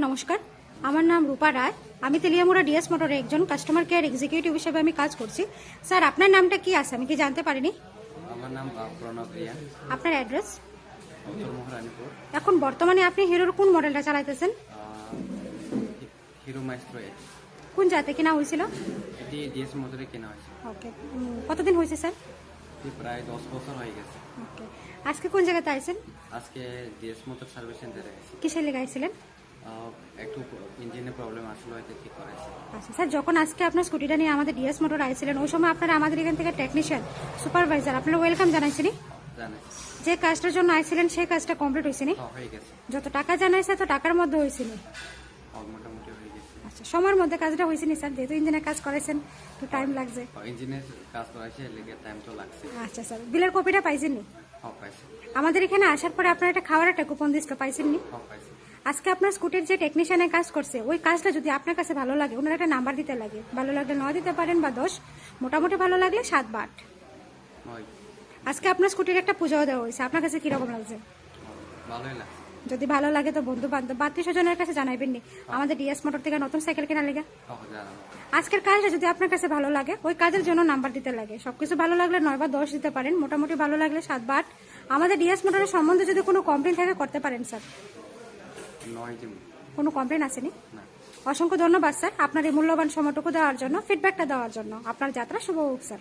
নমস্কার, আমার নাম রূপা রায়। আমি তেলিয়ামুড়া ডিএস মোটরে একজন কাস্টমার কেয়ার এক্সিকিউটিভ হিসেবে আমি কাজ করছি। স্যার, আপনার নামটা কি আছে আমি কি জানতে পারিনি? আমার নাম প্রণব রিয়া, আপনার অ্যাড্রেস? উত্তর মহারানীপুর। এখন বর্তমানে আপনি হিরোর কোন মডেলটা চালাইতেছেন? হিরো মাইস্ট্রো এ। কোন জাতে কিনা হয়েছিল? এটি ডিএস মোটরে কেনা হয়েছে। ওকে, কতদিন হয়েছে স্যার? এটি প্রায় 10 বছর হয়ে গেছে। ওকে, আজকে কোন জায়গাতে আইছেন? আজকে ডিএস মোটর সার্ভিস সেন্টারে গেছি। কিসের লেগে আইছিলেন? একটু ইঞ্জিনের প্রবলেম আসলে হয়তো ঠিক করেছে। আচ্ছা স্যার, যখন আজকে আপনার স্কুটিটা নিয়ে আমাদের ডিএস মোটর আইছিলেন ওই সময় আপনারা আমাদের এখান থেকে টেকনিশিয়ান সুপারভাইজার আপনারা ওয়েলকাম জানাইছিনি? জানে যে কাজটার জন্য আইছিলেন সেই কাজটা কমপ্লিট হয়েছিনি? হয়ে গেছে, যত টাকা জানাইছে তো টাকার মধ্যে হয়েছিনি? মোটামুটি হয়ে গেছে। আচ্ছা, সময়ের মধ্যে কাজটা হয়েছিনি স্যার? যেহেতু ইঞ্জিনের কাজ করেছেন তো টাইম লাগছে। ইঞ্জিনের কাজ করাইছে, লেগে টাইম তো লাগছে। আচ্ছা স্যার, বিলের কপিটা পাইছেননি? পাইছে। আমাদের এখানে আসার পরে আপনার একটা খাওয়ার একটা কুপন দিছিল, পাইছেননি? পাইছে। আজকে আপনার স্কুটির যে টেকনিশিয়ানের কাজ করছে ওই কাজটা যদি আপনার কাছে ভালো লাগে ওনার একটা নাম্বার দিতে লাগে। ভালো লাগলে 9 দিতে পারেন বা 10, মোটামুটি ভালো লাগলে 7 বা 8। আজকে আপনার স্কুটির একটা পূজাও দেওয়া হয়েছে, আপনার কাছে কিরকম লাগছে? ভালোই লাগছে। যদি ভালো লাগে তো বন্ধু বান্ধব আত্মীয় স্বজনের কাছে জানাইবেন নি আমাদের ডিএস মোটর থেকে নতুন সাইকেল কেনার লেগে। আজকের কাজটা যদি আপনার কাছে ভালো লাগে ওই কাজের জন্য নাম্বার দিতে লাগে। সবকিছু ভালো লাগলে 9 বা 10 দিতে পারেন, মোটামুটি ভালো লাগলে 7 বা 8। আমাদের ডিএস মোটরের সম্বন্ধে যদি কোনো কমপ্লেন থাকে করতে পারেন স্যার। কোনো কমপ্লেন আসেনি? অসংখ্য ধন্যবাদ স্যার আপনার এই মূল্যবান সময়টুকু দেওয়ার জন্য, ফিডব্যাকটা দেওয়ার জন্য। আপনার যাত্রা শুভ হোক স্যার।